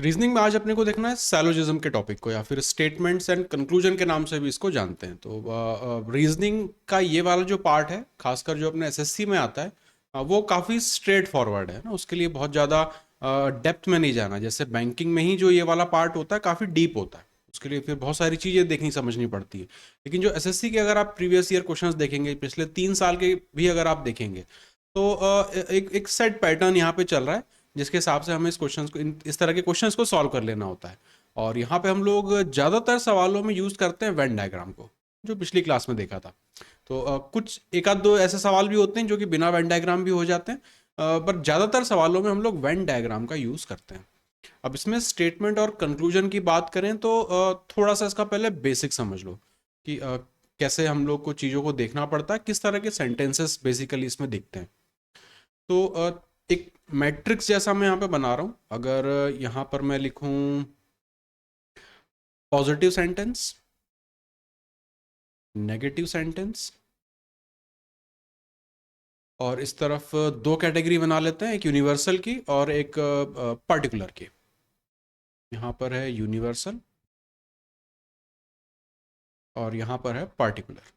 Reasoning में आज अपने को देखना है सैलोजिज्म के टॉपिक को, या फिर स्टेटमेंट्स एंड कंक्लूजन के नाम से भी इसको जानते हैं। तो रीजनिंग का ये वाला जो पार्ट है, खासकर जो अपने एसएससी में आता है, वो काफ़ी स्ट्रेट फॉरवर्ड है ना। उसके लिए बहुत ज़्यादा डेप्थ में नहीं जाना। जैसे बैंकिंग में ही जो ये वाला पार्ट होता है काफ़ी डीप होता है, उसके लिए फिर बहुत सारी चीज़ें देखनी समझनी पड़ती है। लेकिन जो एसएससी के अगर आप प्रीवियस ईयर क्वेश्चंस देखेंगे, पिछले 3 साल के भी अगर आप देखेंगे, तो एक एक सेट पैटर्न यहाँ पे चल रहा है, जिसके हिसाब से हमें इस तरह के क्वेश्चंस को सॉल्व कर लेना होता है। और यहाँ पे हम लोग ज़्यादातर सवालों में यूज़ करते हैं वेन डायग्राम को, जो पिछली क्लास में देखा था। तो कुछ एक आध दो ऐसे सवाल भी होते हैं जो कि बिना वेन डायग्राम भी हो जाते हैं, पर ज़्यादातर सवालों में हम लोग वेन डायग्राम का यूज़ करते हैं। अब इसमें स्टेटमेंट और कंक्लूजन की बात करें तो थोड़ा सा इसका पहले बेसिक समझ लो कि कैसे हम लोग को चीज़ों को देखना पड़ता है, किस तरह के सेंटेंसेस बेसिकली इसमें दिखते हैं। तो एक मैट्रिक्स जैसा मैं यहाँ पे बना रहा हूँ। अगर यहाँ पर मैं लिखूँ पॉजिटिव सेंटेंस, नेगेटिव सेंटेंस, और इस तरफ दो कैटेगरी बना लेते हैं, एक यूनिवर्सल की और एक पर्टिकुलर की। यहाँ पर है यूनिवर्सल और यहाँ पर है पर्टिकुलर।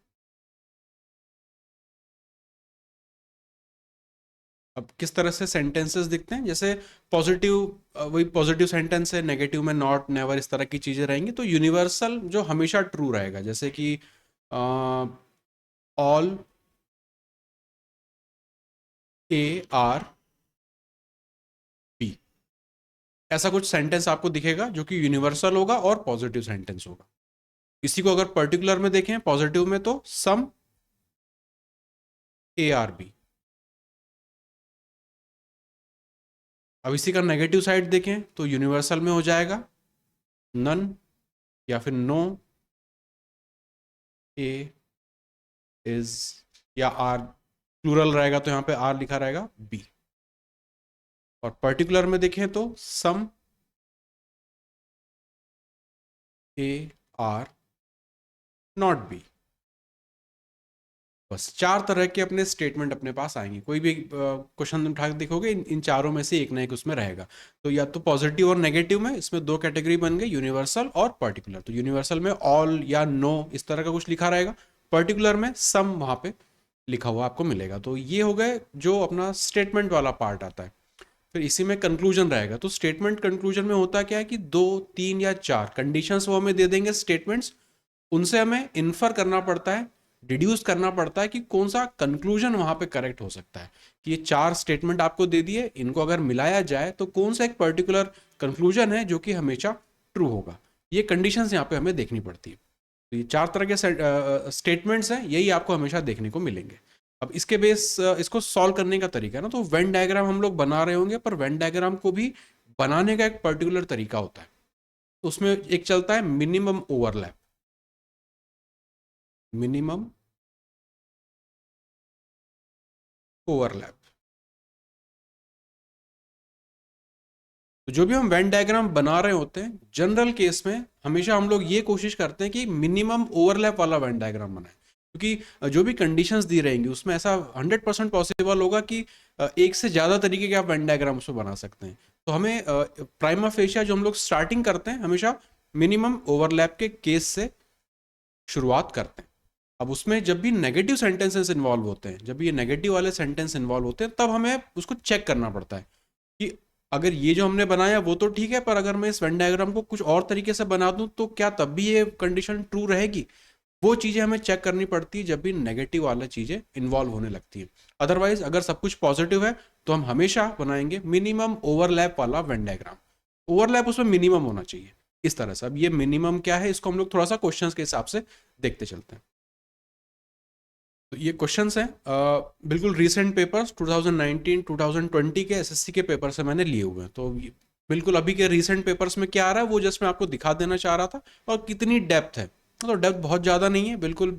अब किस तरह से सेंटेंसेस दिखते हैं, जैसे पॉजिटिव, वही पॉजिटिव सेंटेंस है, नेगेटिव में नॉट, नेवर, इस तरह की चीज़ें रहेंगी। तो यूनिवर्सल जो हमेशा ट्रू रहेगा, जैसे कि ऑल ए आर बी, ऐसा कुछ सेंटेंस आपको दिखेगा जो कि यूनिवर्सल होगा और पॉजिटिव सेंटेंस होगा। इसी को अगर पर्टिकुलर में देखें, पॉजिटिव में तो सम ए आर बी। अब इसी का नेगेटिव साइड देखें तो यूनिवर्सल में हो जाएगा नन, या फिर नो ए इज, या आर प्लूरल रहेगा तो यहाँ पे आर लिखा रहेगा बी। और पर्टिकुलर में देखें तो सम ए आर नॉट बी। बस 4 तरह के अपने स्टेटमेंट अपने पास आएंगे। कोई भी क्वेश्चन उठा के देखोगे, इन चारों में से एक ना एक उसमें रहेगा। तो या तो पॉजिटिव और नेगेटिव में इसमें दो कैटेगरी बन गई, यूनिवर्सल और पर्टिकुलर। तो यूनिवर्सल में ऑल या नो इस तरह का कुछ लिखा रहेगा, पर्टिकुलर में सम वहां पे लिखा हुआ आपको मिलेगा। तो ये हो गए जो अपना स्टेटमेंट वाला पार्ट आता है। फिर इसी में कंक्लूजन रहेगा। तो स्टेटमेंट कंक्लूजन में होता क्या है कि 2, 3 या 4 कंडीशंस वो हमें दे देंगे स्टेटमेंट्स, उनसे हमें इन्फर करना पड़ता है, डिड्यूस करना पड़ता है कि कौन सा कंक्लूजन वहां पे करेक्ट हो सकता है। कि ये 4 स्टेटमेंट आपको दे दिए, इनको अगर मिलाया जाए तो कौन सा एक पर्टिकुलर कंक्लूजन है जो कि हमेशा ट्रू होगा। ये कंडीशंस यहाँ पे हमें देखनी पड़ती है। तो ये 4 तरह के स्टेटमेंट्स हैं, यही आपको हमेशा देखने को मिलेंगे। अब इसके बेस इसको सॉल्व करने का तरीका है ना, तो वेन डायग्राम हम लोग बना रहे होंगे, पर वेन डायग्राम को भी बनाने का एक पर्टिकुलर तरीका होता है। तो उसमें एक चलता है मिनिमम ओवरलैप। Minimum overlap. तो जो भी हम वेन डायग्राम बना रहे होते हैं, जनरल केस में हमेशा हम लोग ये कोशिश करते हैं कि मिनिमम ओवरलैप वाला वेन डायग्राम बनाएं। क्योंकि जो भी कंडीशंस दी रहेंगी उसमें ऐसा 100% पॉसिबल होगा कि एक से ज़्यादा तरीके के आप वेन डायग्राम उसमें बना सकते हैं। तो हमें प्राइमा फेशिया जो हम लोग स्टार्टिंग करते हैं, हमेशा मिनिमम ओवरलैप के केस से शुरुआत करते हैं। अब उसमें जब भी नेगेटिव सेंटेंसेस इन्वॉल्व होते हैं, जब भी ये नेगेटिव वाले सेंटेंस इन्वॉल्व होते हैं, तब हमें उसको चेक करना पड़ता है कि अगर ये जो हमने बनाया वो तो ठीक है, पर अगर मैं इस वेन डायग्राम को कुछ और तरीके से बना दूं तो क्या तब भी ये कंडीशन ट्रू रहेगी। वो चीज़ें हमें चेक करनी पड़ती है जब भी नेगेटिव वाला चीज़ें इन्वॉल्व होने लगती है। अदरवाइज अगर सब कुछ पॉजिटिव है तो हम हमेशा बनाएंगे मिनिमम ओवरलैप वाला वेन डायग्राम। ओवरलैप उसमें मिनिमम होना चाहिए, इस तरह से। अब ये मिनिमम क्या है, इसको हम लोग थोड़ा सा क्वेश्चंस के हिसाब से देखते चलते हैं। तो ये क्वेश्चंस हैं बिल्कुल रीसेंट पेपर्स 2019 2020 के एसएससी के पेपर से मैंने लिए हुए हैं। तो बिल्कुल अभी के रीसेंट पेपर्स में क्या आ रहा है वो जस्ट मैं आपको दिखा देना चाह रहा था। और कितनी डेप्थ है, तो डेप्थ बहुत ज़्यादा नहीं है, बिल्कुल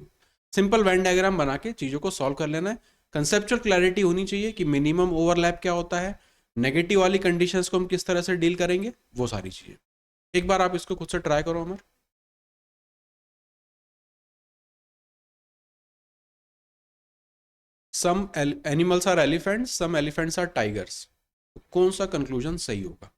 सिंपल वेन डायग्राम बना के चीज़ों को सॉल्व कर लेना है। कंसेप्चुअल क्लैरिटी होनी चाहिए कि मिनिमम ओवरलैप क्या होता है, नेगेटिव वाली कंडीशंस को हम किस तरह से डील करेंगे, वो सारी चीज़ें। एक बार आप इसको खुद से ट्राई करो Amar. Some animals are elephants, some elephants are tigers. कौन सा कंक्लूजन सही होगा।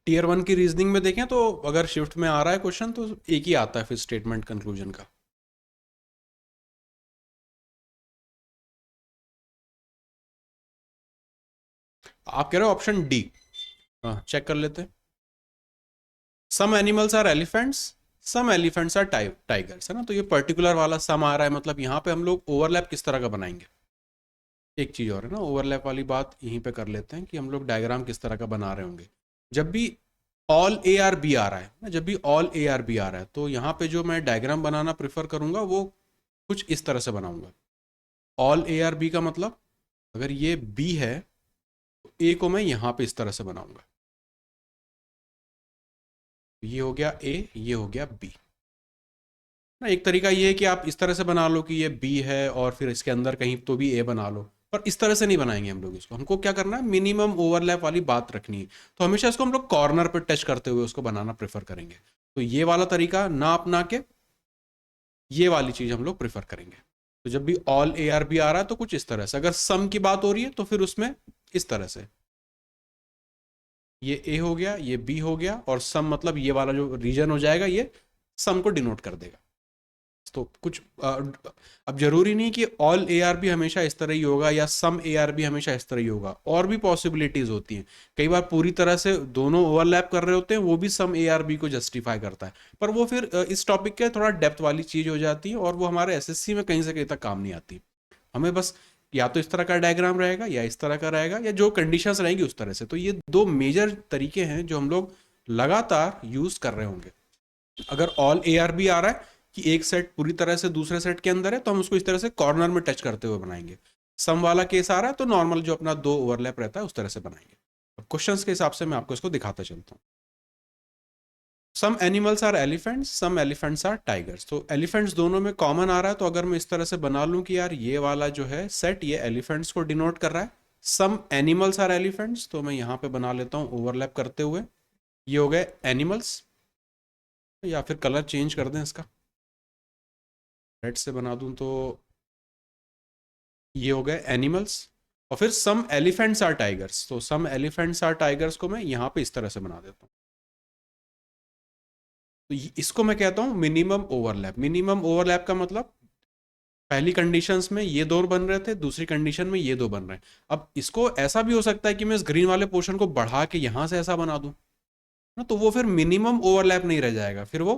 टीयर 1 की रीजनिंग में देखें तो अगर शिफ्ट में आ रहा है क्वेश्चन तो एक ही आता है फिर स्टेटमेंट कंक्लूजन का। आप कह रहे हो ऑप्शन डी, चेक कर लेते हैं। Some animals are elephants, some elephants are tigers, है ना। तो ये पर्टिकुलर वाला सम आ रहा है, मतलब यहाँ पे हम लोग ओवरलैप किस तरह का बनाएंगे। एक चीज और है ना, ओवरलैप वाली बात यहीं पे कर लेते हैं कि हम लोग डायग्राम किस तरह का बना रहे होंगे। जब भी ऑल ए आर बी आ रहा है ना, जब भी ऑल ए आर बी आ रहा है तो यहाँ पे जो मैं डायग्राम बनाना प्रेफर करूंगा वो कुछ इस तरह से बनाऊंगा। ऑल ए आर बी का मतलब अगर ये बी है तो ए को मैं यहाँ पे इस तरह से बनाऊंगा। ये हो गया ए, ये हो गया बी ना। एक तरीका ये है कि आप इस तरह से बना लो कि ये बी है और फिर इसके अंदर कहीं तो भी ए बना लो, पर इस तरह से नहीं बनाएंगे हम लोग इसको। हमको क्या करना है, मिनिमम ओवरलैप वाली बात रखनी है। तो हमेशा इसको हम लोग कॉर्नर पर टच करते हुए उसको बनाना प्रेफर करेंगे। तो ये वाला तरीका ना अपना के ये वाली चीज हम लोग प्रेफर करेंगे। तो जब भी ऑल ए आर बी आ रहा है तो कुछ इस तरह से, अगर सम की बात हो रही है तो फिर उसमें इस तरह से ये ए हो गया, ये बी हो गया, और सम मतलब ये वाला जो रीजन हो जाएगा ये सम को डिनोट कर देगा। तो कुछ अब जरूरी नहीं कि ऑल ए आर बी हमेशा इस तरह ही होगा या सम ए आर बी हमेशा इस तरह ही होगा, और भी पॉसिबिलिटीज होती हैं। कई बार पूरी तरह से दोनों ओवरलैप कर रहे होते हैं, वो भी सम ए आर बी को जस्टिफाई करता है, पर वो फिर इस टॉपिक के थोड़ा डेप्थ वाली चीज हो जाती है और वो हमारे एसएससी में कहीं से कहीं तक काम नहीं आती। हमें बस या तो इस तरह का डायग्राम रहेगा या इस तरह का रहेगा, या जो कंडीशंस रहेंगी उस तरह से। तो ये दो मेजर तरीके हैं जो हम लोग लगातार यूज कर रहे होंगे। अगर ऑल ए आर बी आ रहा है कि एक सेट पूरी तरह से दूसरे सेट के अंदर है तो हम उसको इस तरह से कॉर्नर में टच करते हुए बनाएंगे। सम वाला केस आ रहा है तो नॉर्मल जो अपना दो ओवरलैप रहता है उस तरह से बनाएंगे। अब क्वेश्चंस के हिसाब से मैं आपको इसको दिखाता चलता हूँ। Some animals are elephants, some elephants are tigers. तो एलिफेंट्स दोनों में कॉमन आ रहा है, तो अगर मैं इस तरह से बना लूं कि यार ये वाला जो है सेट ये एलिफेंट्स को डिनोट कर रहा है, सम एनिमल्स आर एलिफेंट्स, तो मैं यहाँ पे बना लेता हूँ ओवरलैप करते हुए। ये हो गए एनिमल्स, या फिर कलर चेंज कर दें इसका, रेड से बना दूं तो ये हो गए एनिमल्स। और फिर सम एलिफेंट्स आर टाइगर्स, तो सम एलिफेंट्स आर टाइगर्स को मैं यहाँ पे इस तरह से बना देता हूँ। तो इसको मैं कहता हूँ मिनिमम ओवरलैप। मिनिमम ओवरलैप का मतलब पहली कंडीशंस में ये दो बन रहे थे, दूसरी कंडीशन में ये दो बन रहे हैं। अब इसको ऐसा भी हो सकता है कि मैं इस ग्रीन वाले पोर्शन को बढ़ा के यहां से ऐसा बना दूं ना, तो वो फिर मिनिमम ओवरलैप नहीं रह जाएगा, फिर वो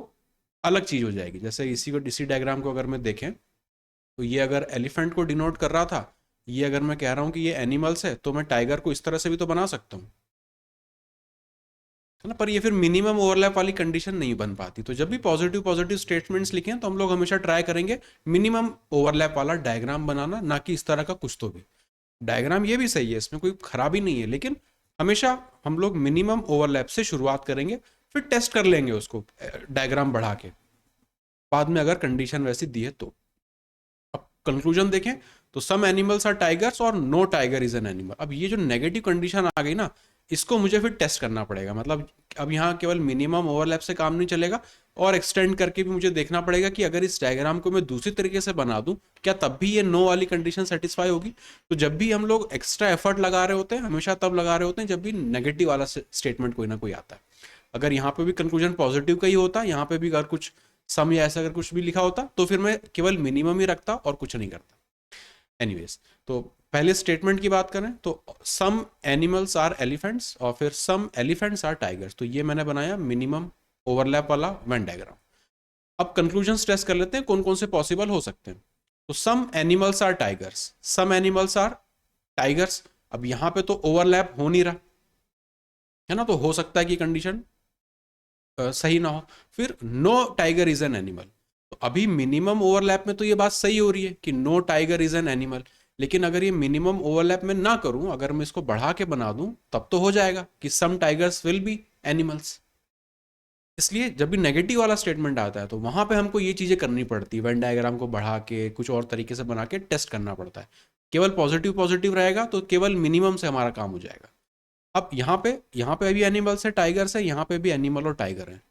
अलग चीज हो जाएगी। जैसे इसी डायग्राम को अगर मैं देखें तो ये अगर एलिफेंट को डिनोट कर रहा था, ये अगर मैं कह रहा हूं कि ये एनिमल्स है तो मैं टाइगर को इस तरह से भी तो बना सकता हूँ, है ना। पर ये फिर मिनिमम ओवरलैप वाली कंडीशन नहीं बन पाती। तो जब भी पॉजिटिव पॉजिटिव स्टेटमेंट्स लिखें तो हम लोग हमेशा ट्राई करेंगे मिनिमम ओवरलैप वाला डायग्राम बनाना, ना कि इस तरह का कुछ तो भी। डायग्राम ये भी सही है, इसमें कोई खराबी नहीं है, लेकिन हमेशा हम लोग मिनिमम ओवरलैप से शुरुआत करेंगे, फिर टेस्ट कर लेंगे उसको डायग्राम बढ़ा के बाद में अगर कंडीशन वैसी दी है तो। अब कंक्लूजन देखें तो सम एनिमल्स आर टाइगर्स और no tiger is an animal. अब ये जो नेगेटिव कंडीशन आ गई ना, इसको मुझे फिर टेस्ट करना पड़ेगा। मतलब अब यहाँ केवल मिनिमम ओवरलैप से काम नहीं चलेगा, और एक्सटेंड करके भी मुझे देखना पड़ेगा कि अगर इस डायग्राम को मैं दूसरी तरीके से बना दूं क्या तब भी ये नो वाली कंडीशन सेटिस्फाई होगी। तो जब भी हम लोग एक्स्ट्रा एफर्ट लगा रहे होते हैं, हमेशा तब लगा रहे होते हैं जब भी नेगेटिव वाला स्टेटमेंट कोई ना कोई आता है। अगर यहाँ पे भी कंक्लूजन पॉजिटिव का ही होता, यहाँ पे भी अगर कुछ सम या ऐसा अगर कुछ भी लिखा होता, तो फिर मैं केवल मिनिमम ही रखता और कुछ नहीं करता। एनीवेज, तो पहले स्टेटमेंट की बात करें तो सम एनिमल्स आर एलिफेंट्स और फिर सम एलिफेंट्स आर टाइगर्स, तो ये मैंने बनाया मिनिमम ओवरलैप वाला वेन डायग्राम। अब कंक्लूजन टेस्ट कर लेते हैं कौन कौन से पॉसिबल हो सकते हैं। तो some animals are tigers, some animals are tigers. अब यहां पे तो ओवरलैप हो नहीं रहा है ना, तो हो सकता है कि कंडीशन सही ना हो। फिर no tiger is an animal, तो अभी मिनिमम ओवरलैप में तो ये बात सही हो रही है कि no tiger is an animal, लेकिन अगर ये मिनिमम ओवरलैप में ना करूं, अगर मैं इसको बढ़ा के बना दूं, तब तो हो जाएगा कि सम टाइगर्स विल बी एनिमल्स। इसलिए जब भी नेगेटिव वाला स्टेटमेंट आता है तो वहां पे हमको ये चीजें करनी पड़ती है, वेन डायग्राम को बढ़ा के कुछ और तरीके से बना के टेस्ट करना पड़ता है। केवल पॉजिटिव पॉजिटिव रहेगा तो केवल मिनिमम से हमारा काम हो जाएगा। अब यहाँ पे भी एनिमल्स है, टाइगर्स है, यहाँ पे भी एनिमल और टाइगर है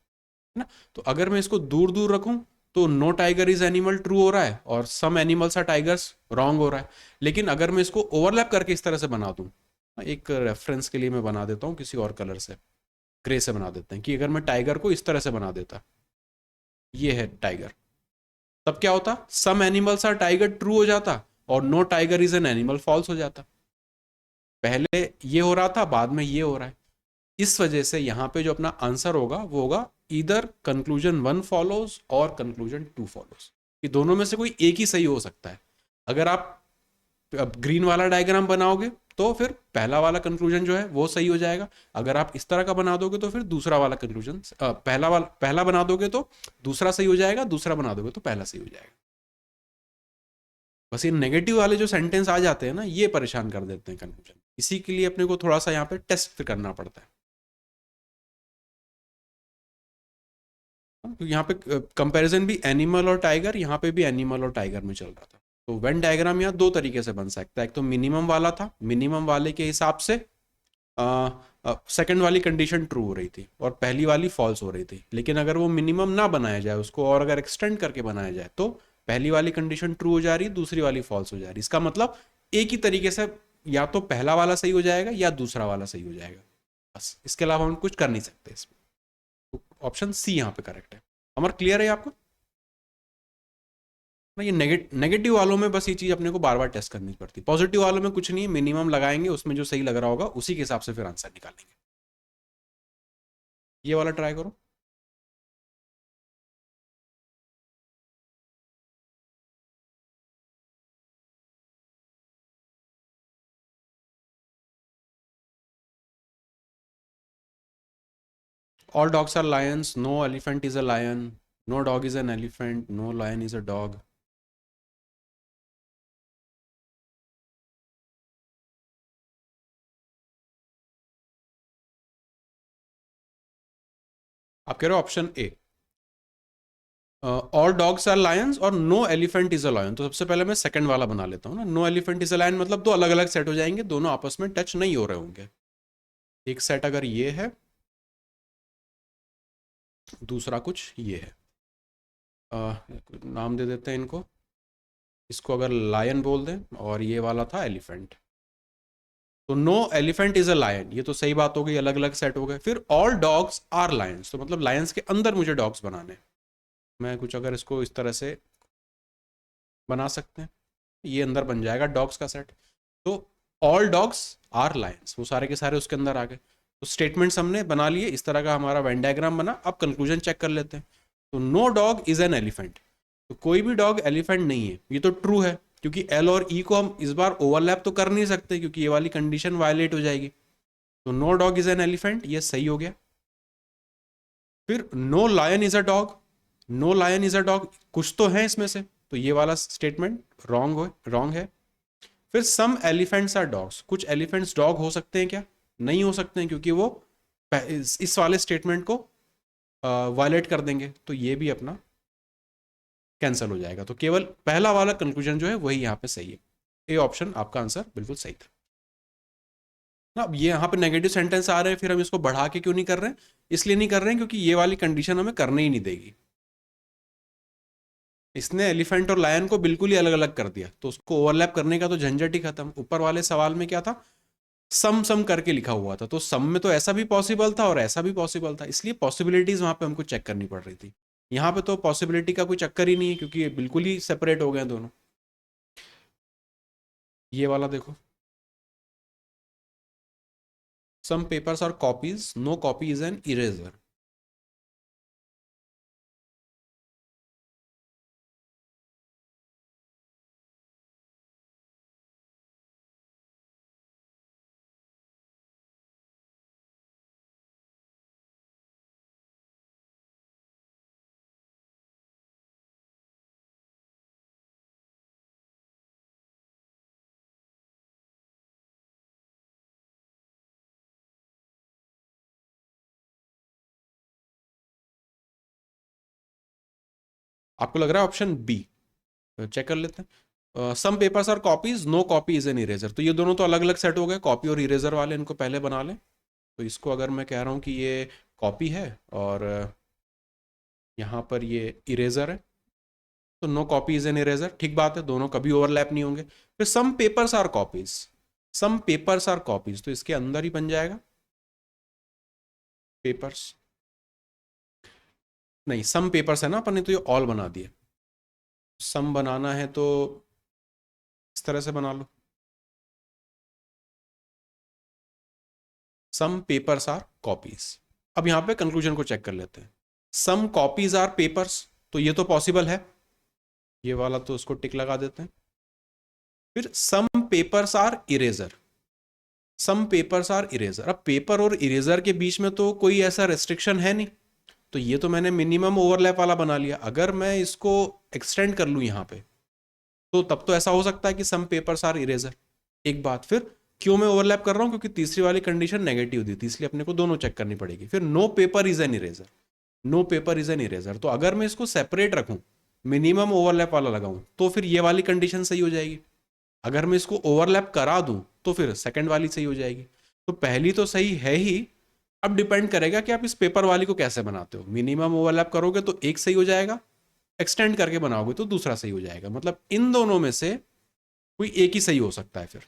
ना। तो अगर मैं इसको दूर दूर रखूं तो no tiger is animal true हो रहा है और some animals are tigers wrong हो रहा है। लेकिन अगर मैं इसको ओवरलैप करके इस तरह से बना दूं, एक रेफरेंस के लिए मैं बना देता हूं किसी और कलर से, ग्रे से बना देते हैं कि अगर मैं टाइगर को इस तरह से बना देता, ये है टाइगर, तब क्या होता, some animals are tiger true हो जाता और no tiger is an animal false हो जाता। पहले ये हो रहा था, बाद में ये हो रहा है। इस वजह से यहां पे जो अपना आंसर होगा वो होगा इधर कंक्लूजन 1 फॉलोज और कंक्लूजन 2 फॉलोज, कि दोनों में से कोई एक ही सही हो सकता है। अगर आप अब ग्रीन वाला डायग्राम बनाओगे तो फिर पहला वाला कंक्लूजन जो है वो सही हो जाएगा। अगर आप इस तरह का बना दोगे तो फिर दूसरा वाला कंक्लूजन, पहला बना दोगे तो दूसरा सही हो जाएगा, दूसरा बना दोगे तो पहला सही हो जाएगा। बस ये नेगेटिव वाले जो सेंटेंस आ जाते हैं ना, ये परेशान कर देते हैं कंक्लूजन। इसी के लिए अपने को थोड़ा सा यहाँ पे टेस्ट करना पड़ता है। तो यहाँ पे कंपैरिजन भी एनिमल और टाइगर, यहाँ पे भी एनिमल और टाइगर में चल रहा था। तो वेन डायग्राम यहाँ दो तरीके से बन सकता है। एक तो मिनिमम वाला था, मिनिमम वाले के हिसाब से सेकंड वाली कंडीशन ट्रू हो रही थी और पहली वाली फॉल्स हो रही थी। लेकिन अगर वो मिनिमम ना बनाया जाए उसको, और अगर एक्सटेंड करके बनाया जाए, तो पहली वाली कंडीशन ट्रू हो जा रही, दूसरी वाली फॉल्स हो जा रही। इसका मतलब एक ही तरीके से या तो पहला वाला सही हो जाएगा या दूसरा वाला सही हो जाएगा, बस। इसके अलावा हम कुछ कर नहीं सकते इसमें। तो ऑप्शन सी यहाँ पे करेक्ट है। अमर, क्लियर है आपको ना? ये नेगेटिव वालों में बस ये चीज अपने को बार बार टेस्ट करनी पड़ती है। पॉजिटिव वालों में कुछ नहीं है, मिनिमम लगाएंगे, उसमें जो सही लग रहा होगा उसी के हिसाब से फिर आंसर निकालेंगे। ये वाला ट्राई करो। All dogs are lions. No elephant is a lion. No dog is an elephant. No lion is a dog. आप कह रहे हो option A, all dogs are lions और no elephant is a lion. तो सबसे पहले मैं सेकंड वाला बना लेता हूँ ना। No elephant is a lion मतलब दो अलग अलग सेट हो जाएंगे, दोनों आपस में टच नहीं हो रहे होंगे। एक सेट अगर ये है, दूसरा कुछ ये है, नाम दे देते हैं इनको। इसको अगर लायन बोल दें और ये वाला था एलिफेंट, तो no elephant is a lion, ये तो सही बात हो गई, अलग अलग सेट हो गए। फिर ऑल डॉग्स आर लायंस, तो मतलब लायंस के अंदर मुझे डॉग्स बनाने हैं। मैं कुछ अगर इसको इस तरह से बना सकते हैं, ये अंदर बन जाएगा डॉग्स का सेट। तो ऑल डॉग्स आर लायंस, वो सारे के सारे उसके अंदर आ गए। तो स्टेटमेंट्स हमने बना लिए, इस तरह का हमारा वेन डायग्राम बना। अब कंक्लूजन चेक कर लेते हैं। तो no dog is an elephant, तो कोई भी डॉग एलिफेंट नहीं है, ये तो ट्रू है, क्योंकि एल और ई को हम इस बार ओवरलैप तो कर नहीं सकते, क्योंकि ये वाली कंडीशन वायलेट हो जाएगी। तो no dog is an elephant, ये सही हो गया। फिर no lion is a dog, no lion is a dog, कुछ तो है इसमें से, तो ये वाला स्टेटमेंट रॉन्ग है। फिर सम एलिफेंट्स आर डॉग्स, कुछ एलिफेंट्स डॉग हो सकते हैं क्या? नहीं हो सकते हैं, क्योंकि वो इस वाले स्टेटमेंट को वायलेट कर देंगे, तो ये भी अपना कैंसिल हो जाएगा। तो केवल पहला वाला कंक्लूजन जो है वही यहाँ पे सही है। ए ऑप्शन आपका आंसर बिल्कुल सही था ना। अब ये यहाँ पे नेगेटिव सेंटेंस आ रहे हैं, फिर हम इसको बढ़ा के क्यों नहीं कर रहे हैं? इसलिए नहीं कर रहे हैं क्योंकि ये वाली कंडीशन हमें करने ही नहीं देगी। इसने एलिफेंट और लायन को बिल्कुल ही अलग अलग कर दिया, तो उसको ओवरलैप करने का तो झंझट ही खत्म। ऊपर वाले सवाल में क्या था, सम सम करके लिखा हुआ था, तो सम में तो ऐसा भी पॉसिबल था और ऐसा भी पॉसिबल था, इसलिए पॉसिबिलिटीज वहां पे हमको चेक करनी पड़ रही थी। यहाँ पे तो पॉसिबिलिटी का कोई चक्कर ही नहीं है, क्योंकि ये बिल्कुल ही सेपरेट हो गए हैं दोनों। ये वाला देखो, some papers are copies, no copy is an eraser. आपको लग रहा है ऑप्शन बी? चेक कर लेते हैं। Some papers are copies, no copy is an eraser, तो ये दोनों तो अलग अलग सेट हो गए, कॉपी और इरेजर वाले, इनको पहले बना लें। तो इसको अगर मैं कह रहा हूँ कि ये कॉपी है और यहाँ पर ये इरेजर है, तो no copy is an eraser, ठीक बात है, दोनों कभी ओवरलैप नहीं होंगे। फिर some papers are copies, some papers are copies, तो इसके अंदर ही बन जाएगा पेपर्स, नहीं सम पेपर्स है ना, अपन ने तो ये ऑल बना दिया। सम बनाना है तो इस तरह से बना लो, सम पेपर्स आर कॉपीज। अब यहां पे कंक्लूजन को चेक कर लेते हैं। सम कॉपीज आर पेपर्स, तो ये तो पॉसिबल है, ये वाला तो उसको टिक लगा देते हैं। फिर some papers are eraser, some papers are eraser. अब पेपर और इरेजर के बीच में तो कोई ऐसा रेस्ट्रिक्शन है नहीं, तो ये तो मैंने मिनिमम ओवरलैप वाला बना लिया। अगर मैं इसको एक्सटेंड कर लूं यहां पे, तो तब तो ऐसा हो सकता है कि सम पेपर्स आर इरेजर। एक बात फिर, क्यों मैं ओवरलैप कर रहा हूं, क्योंकि तीसरी वाली कंडीशन नेगेटिव दी थी, इसलिए अपने को दोनों चेक करनी पड़ेगी। फिर no paper is an eraser, no paper is an eraser, तो अगर मैं इसको सेपरेट रखूं, मिनिमम ओवरलैप वाला लगाऊं, तो फिर ये वाली कंडीशन सही हो जाएगी। अगर मैं इसको ओवरलैप करा दूं तो फिर सेकंड वाली सही हो जाएगी। तो पहली तो सही है ही। अब डिपेंड करेगा कि आप इस पेपर वाली को कैसे बनाते हो। मिनिमम ओवरलैप करोगे तो एक सही हो जाएगा, एक्सटेंड करके बनाओगे तो दूसरा सही हो जाएगा। मतलब इन दोनों में से कोई एक ही सही हो सकता है। फिर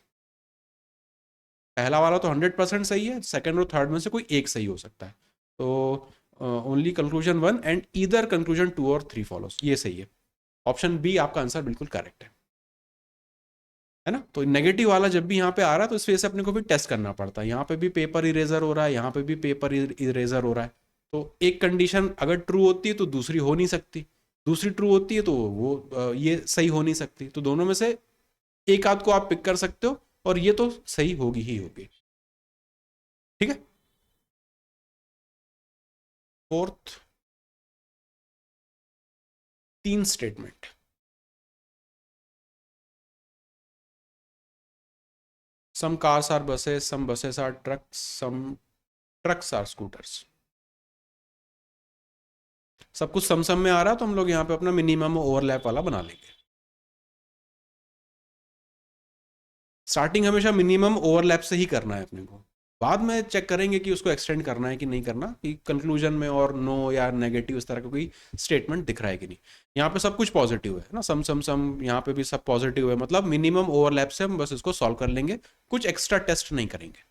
पहला वाला तो 100% सही है, सेकंड और थर्ड में से कोई एक सही हो सकता है। तो only conclusion 1 and either conclusion 2 और 3 फॉलोस, ये सही है। ऑप्शन बी आपका आंसर बिल्कुल करेक्ट है ना। तो नेगेटिव वाला जब भी यहाँ पे आ रहा है तो इस वजह से अपने को भी टेस्ट करना पड़ता है। यहाँ पे भी पेपर इरेजर हो रहा है, यहाँ पे भी पेपर इरेजर हो रहा है। तो एक कंडीशन अगर ट्रू होती है तो दूसरी हो नहीं सकती, दूसरी ट्रू होती है तो वो ये सही हो नहीं सकती। तो दोनों में से एक आध को आप पिक कर सकते हो, और ये तो सही होगी ही होगी। ठीक है। Fourth, 3 statement. Some cars are buses, some buses are trucks, some trucks are scooters. सब कुछ सम सम में आ रहा है, तो हम लोग यहाँ पे अपना मिनिमम ओवरलैप वाला बना लेंगे। स्टार्टिंग हमेशा मिनिमम ओवरलैप से ही करना है अपने को। बाद में चेक करेंगे कि उसको एक्सटेंड करना है कि नहीं करना, कि कंक्लूजन में और नो या नेगेटिव इस तरह का कोई स्टेटमेंट दिख रहा है कि नहीं। यहाँ पे सब कुछ पॉजिटिव है ना, सम सम सम, यहाँ पे भी सब पॉजिटिव है। मतलब मिनिमम ओवरलैप से हम बस इसको सॉल्व कर लेंगे, कुछ एक्स्ट्रा टेस्ट नहीं करेंगे।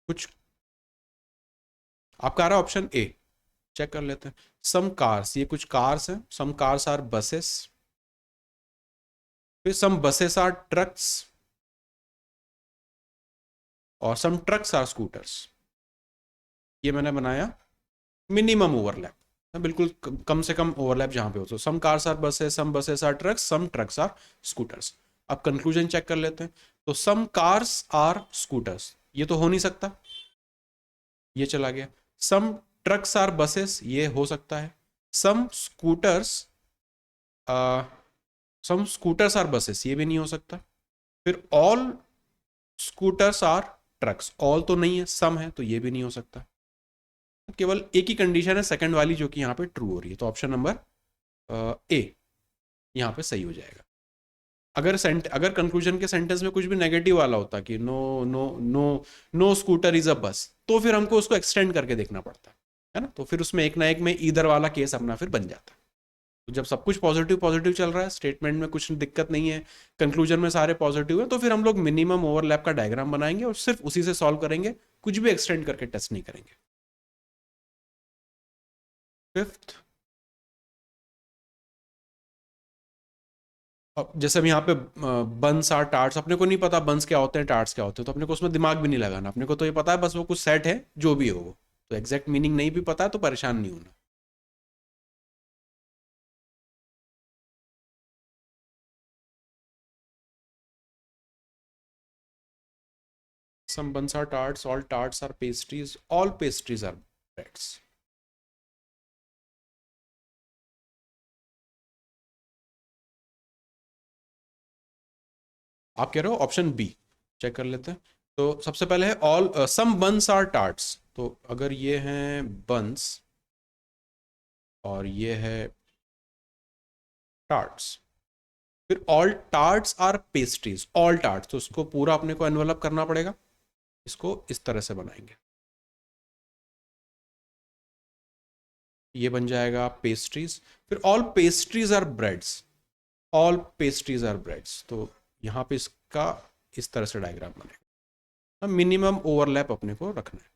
कुछ आपका आ रहा है ऑप्शन ए, चेक कर लेते हैं। सम कार्स, ये कुछ कार्स हैं, सम कार्स आर बसेस, फिर सम बसेस आर ट्रक्स, और सम ट्रक्स आर स्कूटर्स। ये मैंने बनाया मिनिमम ओवरलैप, बिल्कुल कम से कम ओवरलैप जहां पे हो। तो some cars are buses, some buses are trucks, some trucks are scooters. अब कंक्लूजन चेक कर लेते हैं। तो सम कार्स आर स्कूटर्स, ये तो हो नहीं सकता, ये चला गया। सम ट्रक्स आर बसेस, ये हो सकता है। Some scooters, some scooters are buses, ये भी नहीं हो सकता। फिर all scooters are trucks, all तो नहीं है, सम है, तो ये भी नहीं हो सकता। केवल एक ही कंडीशन है सेकंड वाली जो कि यहाँ पे ट्रू हो रही है। तो ऑप्शन नंबर ए यहाँ पे सही हो जाएगा। अगर कंक्लूजन के सेंटेंस में कुछ भी नेगेटिव वाला होता कि no no no no scooter is a bus, तो फिर हमको उसको एक्सटेंड करके देखना पड़ता है ना। तो फिर उसमें एक ना एक में ईदर वाला केस अपना फिर बन जाता है। तो जब सब कुछ पॉजिटिव पॉजिटिव चल रहा है, स्टेटमेंट में कुछ दिक्कत नहीं है, कंक्लूजन में सारे पॉजिटिव है, तो फिर हम लोग मिनिमम ओवरलैप का डायग्राम बनाएंगे और सिर्फ उसी से सॉल्व करेंगे, कुछ भी एक्सटेंड करके टेस्ट नहीं करेंगे। फिफ्थ, अब जैसे हम यहाँ पे बंस आर टार्ट्स, अपने को नहीं पता बंस क्या होते हैं टार्ट्स क्या होते हैं, तो अपने को उसमें दिमाग भी नहीं लगाना। अपने को तो ये पता है बस वो कुछ सेट है, जो भी हो वो। तो एग्जैक्ट मीनिंग नहीं भी पता है तो परेशान नहीं होना। Some buns are tarts, all tarts are pastries, all pastries are breads. आप कह रहे हो ऑप्शन बी, चेक कर लेते हैं। तो सबसे पहले है all some buns are tarts, तो अगर ये हैं बंस और ये है टार्ट्स, फिर all tarts are pastries, all tarts, तो उसको पूरा अपने को एनवेलप करना पड़ेगा। इसको इस तरह से बनाएंगे, ये बन जाएगा पेस्ट्रीज। फिर all pastries are breads, all pastries are breads, तो यहाँ पे इस इसका इस तरह से डायग्राम बनेगा। मिनिमम ओवरलैप अपने को रखना है।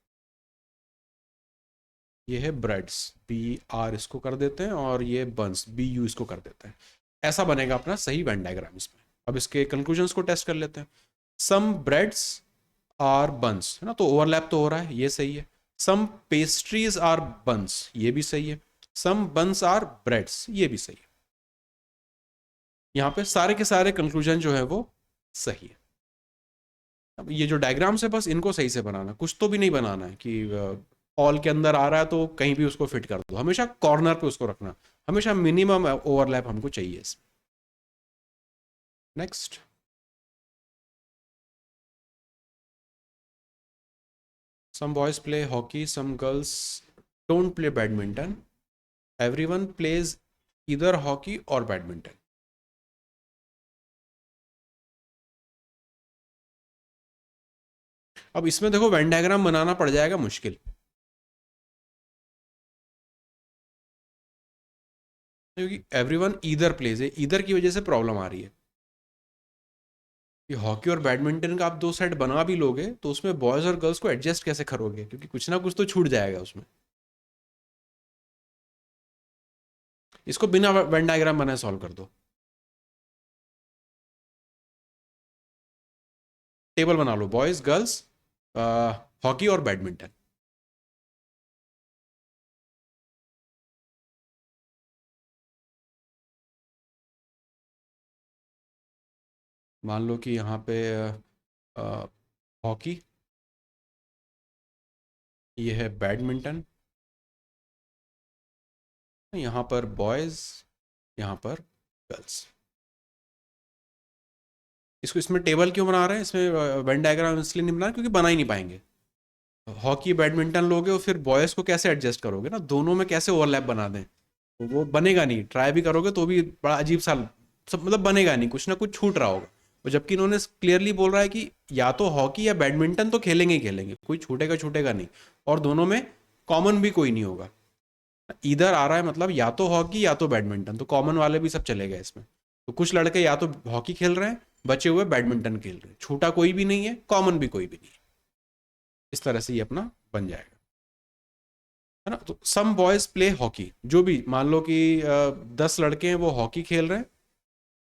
ये है ब्रेड्स, बी आर इसको कर देते हैं, और ये बंस, बी यू इसको कर देते हैं। ऐसा बनेगा अपना सही वेन डायग्राम इसमें। अब इसके कंक्लूजन्स को टेस्ट कर लेते हैं। सम ब्रेड्स आर बंस, है ना, तो ओवरलैप तो हो रहा है, ये सही है। सम पेस्ट्रीज आर बंस, ये भी सही है। सम बंस आर ब्रेड्स, ये भी सही है। यहाँ पे सारे के सारे कंक्लूजन जो है वो सही है। अब ये जो डायग्राम्स है बस इनको सही से बनाना, कुछ तो भी नहीं बनाना है कि ऑल के अंदर आ रहा है तो कहीं भी उसको फिट कर दो, हमेशा कॉर्नर पे उसको रखना, हमेशा मिनिमम ओवरलैप हमको चाहिए इसमें। Next, some boys play hockey, some girls don't play badminton, everyone plays either hockey or badminton। अब इसमें देखो वेन डायग्राम बनाना पड़ जाएगा मुश्किल, क्योंकि एवरीवन ईदर प्लेज है, ईदर की वजह से प्रॉब्लम आ रही है। कि हॉकी और बैडमिंटन का आप दो सेट बना भी लोगे तो उसमें बॉयज और गर्ल्स को एडजस्ट कैसे करोगे, क्योंकि कुछ ना कुछ तो छूट जाएगा उसमें। इसको बिना वेन डायग्राम बनाए सॉल्व कर दो। टेबल बना लो, बॉयज गर्ल्स हॉकी और बैडमिंटन। मान लो कि यहाँ पे हॉकी, ये है बैडमिंटन, यहाँ पर बॉयज, यहाँ पर गर्ल्स। इसको इसमें टेबल क्यों बना रहे हैं, इसमें वेन डायग्राम इसलिए नहीं बना क्योंकि बना ही नहीं पाएंगे। हॉकी बैडमिंटन लोगे और फिर बॉयज़ को कैसे एडजस्ट करोगे ना, दोनों में कैसे ओवरलैप बना दें, तो वो बनेगा नहीं। ट्राई भी करोगे तो भी बड़ा अजीब सा सब, मतलब बनेगा नहीं, कुछ ना कुछ छूट रहा होगा। और जबकि इन्होंने क्लियरली बोल रहा है कि या तो हॉकी या बैडमिंटन तो खेलेंगे ही खेलेंगे, कोई छूटेगा छूटेगा नहीं, और दोनों में कॉमन भी कोई नहीं होगा। इधर आ रहा है मतलब या तो हॉकी या तो बैडमिंटन, तो कॉमन वाले भी सब चले गए इसमें। तो कुछ लड़के या तो हॉकी खेल रहे हैं, बचे हुए बैडमिंटन खेल रहे हैं, छूटा कोई भी नहीं है, कॉमन भी कोई भी नहीं है। इस तरह से ये अपना बन जाएगा, है ना। तो सम बॉयज प्ले हॉकी, जो भी मान लो कि 10 लड़के हैं वो हॉकी खेल रहे हैं,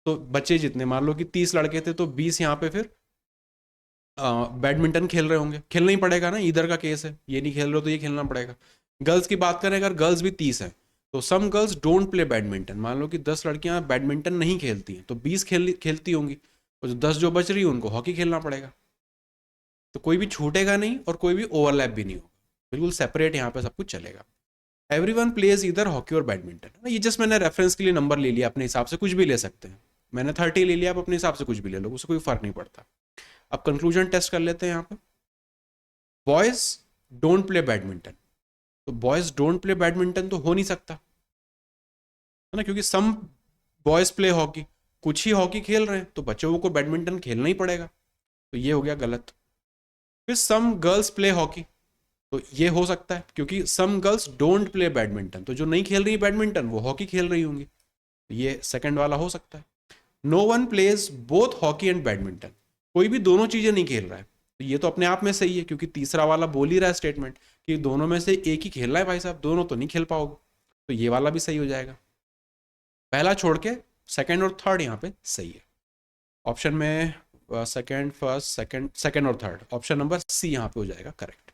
तो बच्चे जितने मान लो कि 30 लड़के थे तो 20 यहाँ पे फिर बैडमिंटन खेल रहे होंगे। खेलना ही पड़ेगा ना, इधर का केस है, ये नहीं खेल रहे हो तो ये खेलना पड़ेगा। गर्ल्स की बात करें, अगर गर्ल्स भी 30 हैं तो some girls don't play badminton, मान लो कि 10 लड़कियां बैडमिंटन नहीं खेलती हैं तो 20 खेलती होंगी, और जो 10 जो बच रही है उनको हॉकी खेलना पड़ेगा। तो कोई भी छूटेगा नहीं और कोई भी ओवरलैप भी नहीं होगा, बिल्कुल सेपरेट यहाँ पे सब कुछ चलेगा। एवरीवन प्लेज इधर हॉकी और बैडमिंटन। ये जस्ट मैंने रेफरेंस के लिए नंबर ले लिया, अपने हिसाब से कुछ भी ले सकते हैं। मैंने 30 ले लिया, आप अपने हिसाब से कुछ भी ले लो, उससे कोई फर्क नहीं पड़ता। अब कंक्लूजन टेस्ट कर लेते हैं यहाँ पे। बॉयज डोंट प्ले बैडमिंटन, तो बॉयज डोंट प्ले बैडमिंटन तो हो नहीं सकता, है ना, क्योंकि सम बॉयज प्ले हॉकी, कुछ ही हॉकी खेल रहे हैं तो बच्चों को बैडमिंटन खेलना ही पड़ेगा, तो ये हो गया गलत। फिर सम गर्ल्स प्ले हॉकी, तो ये हो सकता है क्योंकि some girls don't play badminton, तो जो नहीं खेल रही बैडमिंटन वो हॉकी खेल रही होंगी, तो ये सेकंड वाला हो सकता है। No one plays both hockey and badminton, कोई भी दोनों चीजें नहीं खेल रहा है, तो ये तो अपने आप में सही है, क्योंकि तीसरा वाला बोल ही रहा है स्टेटमेंट कि दोनों में से एक ही खेलना है भाई साहब, दोनों तो नहीं खेल पाओगे, तो ये वाला भी सही हो जाएगा। पहला छोड़ के सेकंड और थर्ड यहाँ पे सही है। ऑप्शन में सेकंड, फर्स्ट, सेकंड, सेकंड और थर्ड, ऑप्शन नंबर सी यहाँ पे हो जाएगा करेक्ट।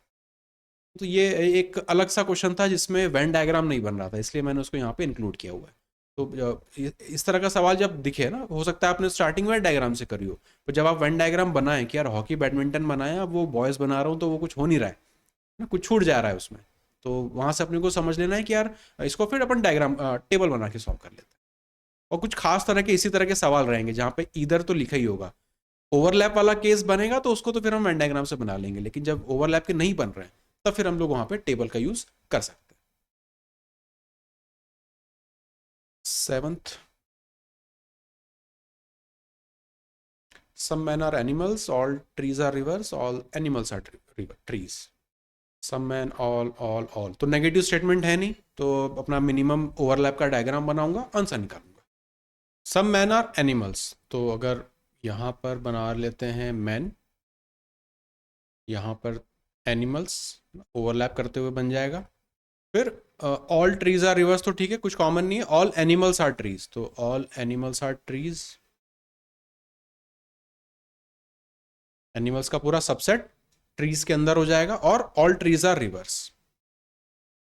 तो ये एक अलग सा क्वेश्चन था जिसमें वेन डायग्राम नहीं बन रहा था, इसलिए मैंने उसको यहाँ पे इंक्लूड किया हुआ है। तो इस तरह का सवाल जब दिखे ना, हो सकता है आपने स्टार्टिंग में डायग्राम से करी हो, तो जब आप वेन डायग्राम बनाएं कि यार हॉकी बैडमिंटन बनाया, अब वो बॉयज़ बना रहा हूँ तो वो कुछ हो नहीं रहा है ना, कुछ छूट जा रहा है उसमें, तो वहाँ से अपने को समझ लेना है कि यार इसको फिर अपन डायग्राम टेबल बना के सॉल्व कर लेते हैं। और कुछ खास तरह के इसी तरह के सवाल रहेंगे जहाँ पे इधर तो लिखा ही होगा, ओवरलैप वाला केस बनेगा तो उसको तो फिर हम वेन डायग्राम से बना लेंगे, लेकिन जब ओवरलैप के नहीं बन रहे हैं तब फिर हम लोग वहाँ पे टेबल का यूज कर सकते हैं। 7th, some men are animals, all trees are rivers, all animals are trees। Some man, all तो नेगेटिव स्टेटमेंट है नहीं, तो अपना मिनिमम ओवरलैप का डायग्राम बनाऊंगा, आंसर निकालूंगा। सम मैन आर एनिमल्स, तो अगर यहाँ पर बना लेते हैं मैन, यहाँ पर एनिमल्स, ओवरलैप करते हुए बन जाएगा। फिर ऑल ट्रीज आर रिवर्स, तो ठीक है, कुछ कॉमन नहीं है। ऑल एनिमल्स आर ट्रीज, तो all animals are trees, animals का पूरा सबसेट ट्रीज के अंदर हो जाएगा। और all trees are rivers,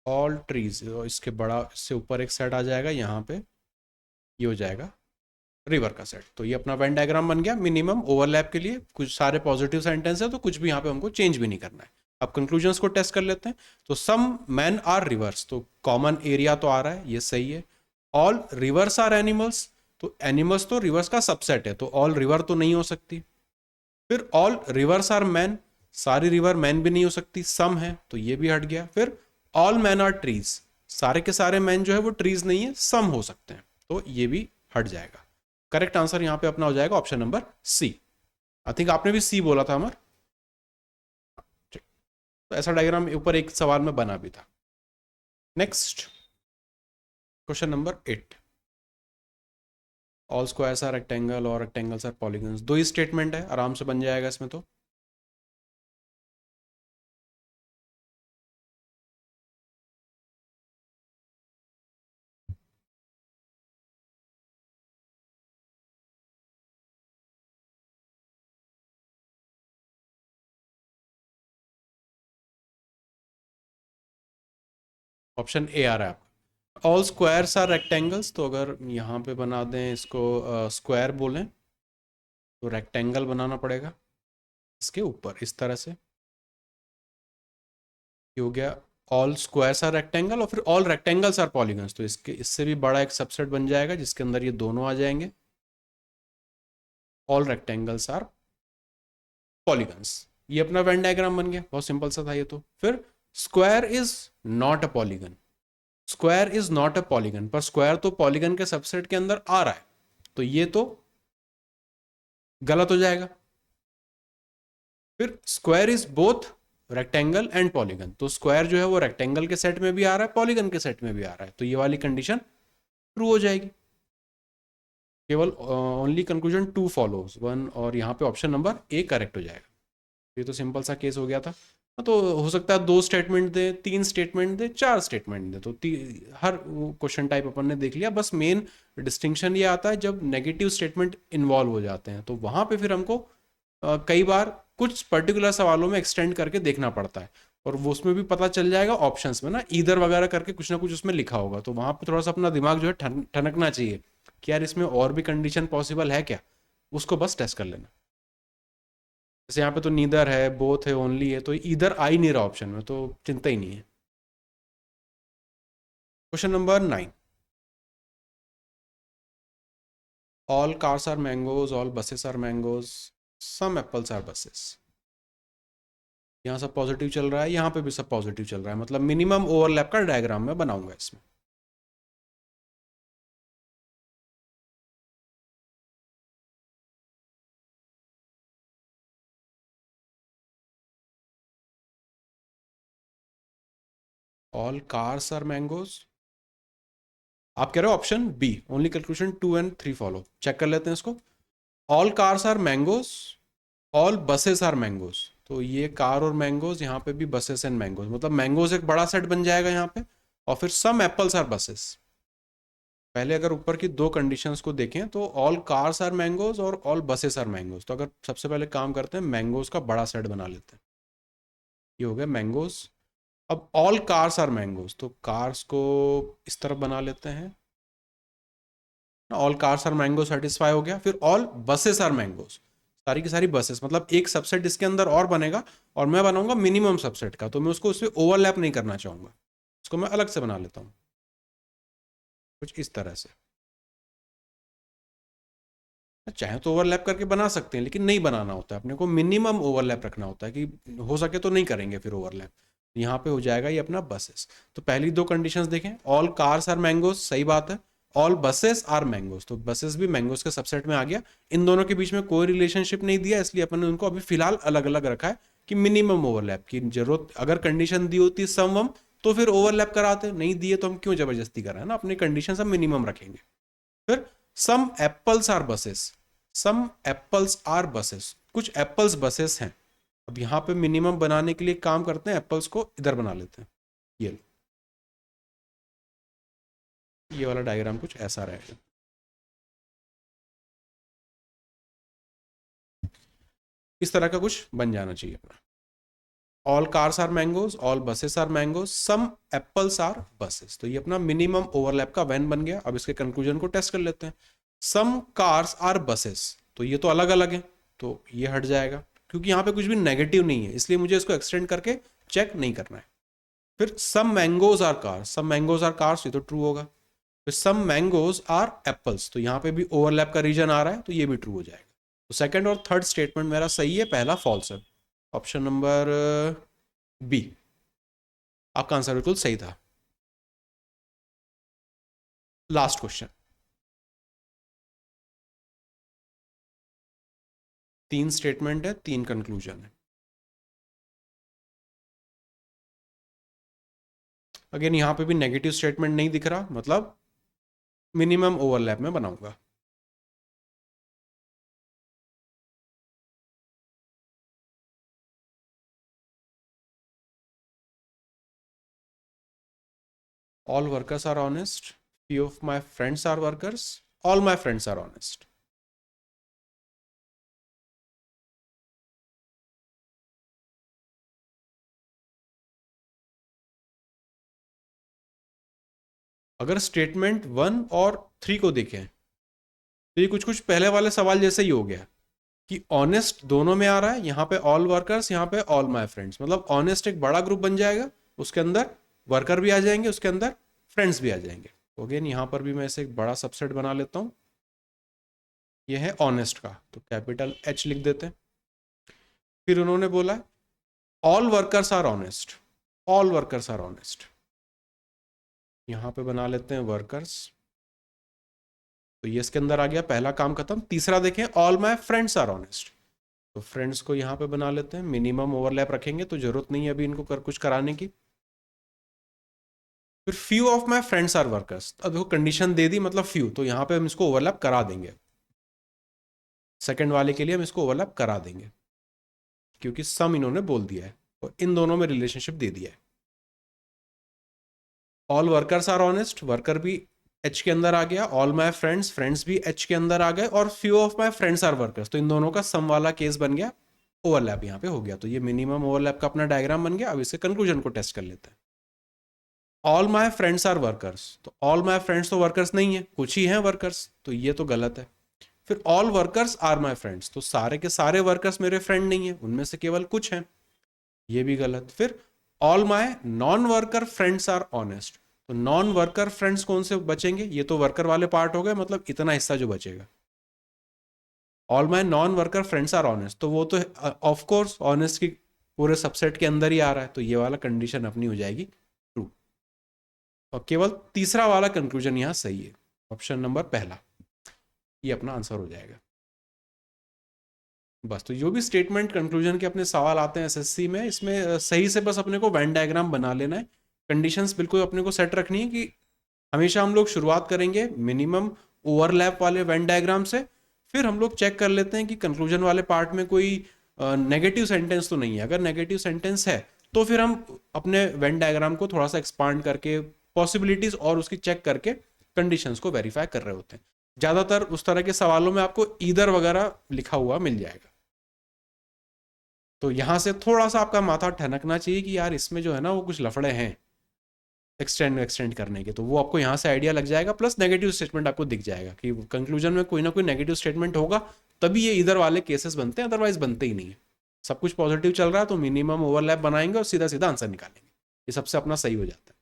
all trees, इसके बड़ा, इससे ऊपर एक सेट आ जाएगा, यहाँ पे ये हो जाएगा रिवर का सेट। तो ये अपना वेन डायग्राम बन गया मिनिमम ओवरलैप के लिए। कुछ सारे पॉजिटिव सेंटेंस है तो कुछ भी यहाँ पे हमको चेंज भी नहीं करना है। अब कंक्लूजन्स को टेस्ट कर लेते हैं। तो सम मैन आर रिवर्स, तो कॉमन एरिया तो आ रहा है, ये सही है। ऑल रिवर्स आर एनिमल्स, तो एनिमल्स तो रिवर्स का सबसेट है, तो ऑल रिवर तो नहीं हो सकती। फिर ऑल रिवर्स आर मैन, सारी रिवर मैन भी नहीं हो सकती, सम है, तो ये भी हट गया। फिर ऑल मैन आर ट्रीज, सारे के सारे मैन जो है वो ट्रीज नहीं है, सम हो सकते हैं, तो ये भी हट जाएगा। करेक्ट आंसर यहां पे अपना हो जाएगा option number C. I think आपने भी सी बोला था अमर, ठीक। तो ऐसा डायग्राम ऊपर एक सवाल में बना भी था। Next question number 8। All squares are rectangle और रेक्टेंगल्स आर पॉलीगन्स, दो ही स्टेटमेंट है, आराम से बन जाएगा इसमें। तो ऑप्शन ए आ रहा है आपका, ऑल स्क्वायर्स आर रेक्टेंगल्स। तो अगर यहाँ पे बना दें इसको स्क्वायर बोलें, तो रेक्टेंगल बनाना पड़ेगा इसके ऊपर इस तरह से, ये हो गया ऑल स्क्वायर्स आर रेक्टेंगल। और फिर ऑल रेक्टेंगल्स आर पॉलीगन्स, तो इसके इससे भी बड़ा एक सबसेट बन जाएगा जिसके अंदर ये दोनों आ जाएंगे, ऑल रेक्टेंगल्स आर पॉलीगन्स। ये अपना वेन डायग्राम बन गया, बहुत सिंपल सा था ये तो। फिर square is not a polygon, square is not a polygon, पर स्क्वायर तो पॉलीगन के सबसेट के अंदर आ रहा है, तो ये तो गलत हो जाएगा। फिर square is both rectangle and polygon, तो स्क्वायर जो है वो रेक्टेंगल के सेट में भी आ रहा है, पॉलीगन के सेट में भी आ रहा है, तो ये वाली कंडीशन ट्रू हो जाएगी। केवल ओनली कंक्लूजन 2 फॉलोज 1, और यहाँ पे ऑप्शन नंबर ए करेक्ट हो जाएगा। ये तो सिंपल सा केस हो गया था। तो हो सकता है 2 स्टेटमेंट दे, 3 स्टेटमेंट दे, 4 स्टेटमेंट दे, तो हर क्वेश्चन टाइप अपन ने देख लिया। बस मेन डिस्टिंक्शन ये आता है जब नेगेटिव स्टेटमेंट इन्वॉल्व हो जाते हैं, तो वहां पे फिर हमको कई बार कुछ पर्टिकुलर सवालों में एक्सटेंड करके देखना पड़ता है, और वो उसमें भी पता चल जाएगा ऑप्शंस में ना, ईदर वगैरह करके कुछ ना कुछ उसमें लिखा होगा, तो वहां पे थोड़ा सा अपना दिमाग जो है ठनकना चाहिए कि यार इसमें और भी कंडीशन पॉसिबल है क्या, उसको बस टेस्ट कर लेना। जैसे यहाँ पे तो नीदर है, बोथ है, ओनली है, तो इधर आ ही नहीं रहा ऑप्शन में, तो चिंता ही नहीं है। Question number 9। All cars are mangoes, all buses are mangoes, some apples are buses. यहाँ सब पॉजिटिव चल रहा है, यहाँ पे भी सब पॉजिटिव चल रहा है, मतलब मिनिमम ओवरलैप का डायग्राम में बनाऊंगा इसमें। ऑल कार्स आर मैंगोज, आप कह रहे हो option B, only conclusion 2 and 3 follow. Check कर लेते हैं इसको। All cars are mangoes, all buses are mangoes, तो ये कार और मैंगोज, यहाँ पे भी बसेस एंड मैंगोज, मतलब मैंगोज एक बड़ा सेट बन जाएगा यहाँ पे। और फिर सम एप्पल्स आर बसेस। पहले अगर ऊपर की 2 कंडीशंस को देखें तो ऑल कार्स आर मैंगोज और ऑल बसेस आर मैंगोज, तो अगर सबसे पहले काम करते हैं मैंगोज का बड़ा सेट बना लेते हैं, ये हो गया मैंगोज। अब ऑल कार्स आर मैंगोज, तो कार्स को इस तरफ बना लेते हैं, all cars are mango satisfy हो गया। फिर ऑल बसेस आर मैंगोज, सारी की सारी बसेस, मतलब एक सबसेट इसके अंदर और बनेगा, और मैं बनाऊंगा मिनिमम सबसेट का, तो मैं उसको उससे ओवरलैप नहीं करना चाहूंगा, उसको मैं अलग से बना लेता हूँ कुछ इस तरह से। चाहे तो ओवरलैप करके बना सकते हैं, लेकिन नहीं बनाना होता है, अपने को मिनिमम ओवरलैप रखना होता है, कि हो सके तो नहीं करेंगे फिर ओवरलैप। यहाँ पे हो जाएगा ये अपना बसेस। तो पहली 2 कंडीशंस देखें, ऑल कार्स आर मैंगोज, सही बात है। ऑल बसेस आर मैंगोज, तो बसेस भी मैंगोज के सबसेट में आ गया। इन दोनों के बीच में कोई रिलेशनशिप नहीं दिया, इसलिए अपन ने उनको अभी फिलहाल अलग अलग रखा है कि मिनिमम ओवरलैप की जरूरत, अगर कंडीशन दी होती सम वम तो फिर ओवरलैप कराते, नहीं दिए तो हम क्यों जबरदस्ती कर रहे हैं ना, अपनी कंडीशन सब मिनिमम रखेंगे। फिर some apples are buses, some apples are buses, कुछ एप्पल्स बसेस हैं। अब यहाँ पे मिनिमम बनाने के लिए काम करते हैं, एप्पल्स को इधर बना लेते हैं। ये वाला डायग्राम कुछ ऐसा रहेगा। इस तरह का कुछ बन जाना चाहिए अपना। All cars are mangoes, all buses are mangoes, some apples are buses. तो ये अपना मिनिमम ओवरलैप का वैन बन गया। अब इसके कंक्लूजन को टेस्ट कर लेते हैं। सम कार्स आर बसेस, तो ये तो अलग अलग है, तो ये हट जाएगा क्योंकि यहाँ पे कुछ भी नेगेटिव नहीं है, इसलिए मुझे इसको एक्सटेंड करके चेक नहीं करना है। फिर some mangoes are cars, some mangoes are cars, ये तो ट्रू होगा। फिर सम मैंगोज आर एप्पल्स, तो यहाँ पे भी ओवरलैप का रीजन आ रहा है, तो ये भी ट्रू हो जाएगा। तो सेकंड और थर्ड स्टेटमेंट मेरा सही है, पहला फॉल्स है। ऑप्शन नंबर बी, आपका आंसर बिल्कुल सही था। लास्ट क्वेश्चन, 3 स्टेटमेंट है, 3 कंक्लूजन है। अगेन यहां पे भी नेगेटिव स्टेटमेंट नहीं दिख रहा, मतलब मिनिमम ओवरलैप में बनाऊंगा। All workers are honest. Few of my friends are workers. All my friends are honest. अगर स्टेटमेंट 1 और 3 को देखें तो ये कुछ कुछ पहले वाले सवाल जैसे ही हो गया कि ऑनेस्ट दोनों में आ रहा है, यहाँ पे ऑल वर्कर्स, यहाँ पे ऑल माय फ्रेंड्स, मतलब ऑनेस्ट एक बड़ा ग्रुप बन जाएगा, उसके अंदर वर्कर भी आ जाएंगे, उसके अंदर फ्रेंड्स भी आ जाएंगे। अगेन यहाँ पर भी मैं इसे एक बड़ा सबसेट बना लेता हूँ, ये है ऑनेस्ट का, तो कैपिटल H लिख देते हैं। फिर उन्होंने बोला all workers are honest, all workers are honest, यहाँ पे बना लेते हैं वर्कर्स, तो ये इसके अंदर आ गया, पहला काम खत्म। तीसरा देखें, all my friends are honest, तो फ्रेंड्स को यहाँ पे बना लेते हैं, मिनिमम ओवरलैप रखेंगे तो जरूरत नहीं है अभी इनको कुछ कराने की। फिर few of my friends are workers, अब देखो कंडीशन दे दी मतलब फ्यू, तो यहाँ पे हम इसको ओवरलैप करा देंगे, सेकंड वाले के लिए हम इसको ओवरलैप करा देंगे क्योंकि सम इन्होंने बोल दिया है और इन दोनों में रिलेशनशिप दे दिया है। All workers are honest, worker भी H के अंदर आ गया, ऑल माय फ्रेंड्स, फ्रेंड्स भी H के अंदर आ गए, और few of my friends are workers, तो इन दोनों का सम वाला केस बन गया, ओवरलैप यहाँ पे हो गया। तो ये मिनिमम ओवरलैप का अपना डायग्राम बन गया। अब इसके कंक्लूजन को टेस्ट कर लेते हैं। All my friends are workers, तो ऑल माय फ्रेंड्स तो वर्कर्स नहीं है, कुछ ही हैं वर्कर्स, तो ये तो गलत है। फिर all workers are my friends, तो सारे के सारे वर्कर्स मेरे फ्रेंड नहीं है, उनमें से केवल कुछ हैं, ये भी गलत। फिर all my non worker friends are honest, तो नॉन वर्कर फ्रेंड्स कौन से बचेंगे, ये तो वर्कर वाले पार्ट हो गए, मतलब इतना हिस्सा जो बचेगा। All my non worker friends are honest, तो वो तो ऑफ कोर्स ऑनेस्ट की पूरे सबसेट के अंदर ही आ रहा है, तो ये वाला कंडीशन अपनी हो जाएगी ट्रू, और केवल तीसरा वाला कंक्लूजन यहां सही है, ऑप्शन नंबर पहला, ये अपना आंसर हो जाएगा। बस, तो जो भी स्टेटमेंट कंक्लूजन के अपने सवाल आते हैं एसएससी में, इसमें सही से बस अपने को वेन डायग्राम बना लेना है, कंडीशंस बिल्कुल अपने को सेट रखनी है कि हमेशा हम लोग शुरुआत करेंगे मिनिमम ओवरलैप वाले वेन डायग्राम से, फिर हम लोग चेक कर लेते हैं कि कंक्लूजन वाले पार्ट में कोई नेगेटिव सेंटेंस तो नहीं है। अगर नेगेटिव सेंटेंस है तो फिर हम अपने वेन डायग्राम को थोड़ा सा एक्सपांड करके पॉसिबिलिटीज और उसकी चेक करके कंडीशंस को वेरीफाई कर रहे होते हैं। ज़्यादातर उस तरह के सवालों में आपको ईदर वगैरह लिखा हुआ मिल जाएगा, तो यहां से थोड़ा सा आपका माथा ठनकना चाहिए कि यार इसमें जो है ना वो कुछ लफड़े हैं एक्सटेंड करने के, तो वो आपको यहाँ से आइडिया लग जाएगा। प्लस नेगेटिव स्टेटमेंट आपको दिख जाएगा कि कंक्लूजन में कोई ना कोई नेगेटिव स्टेटमेंट होगा, तभी ये इधर वाले केसेस बनते हैं, अदरवाइज बनते ही नहीं है। सब कुछ पॉजिटिव चल रहा है तो मिनिमम ओवरलैप बनाएंगे और सीधा सीधा आंसर निकालेंगे, ये सबसे अपना सही हो जाता है।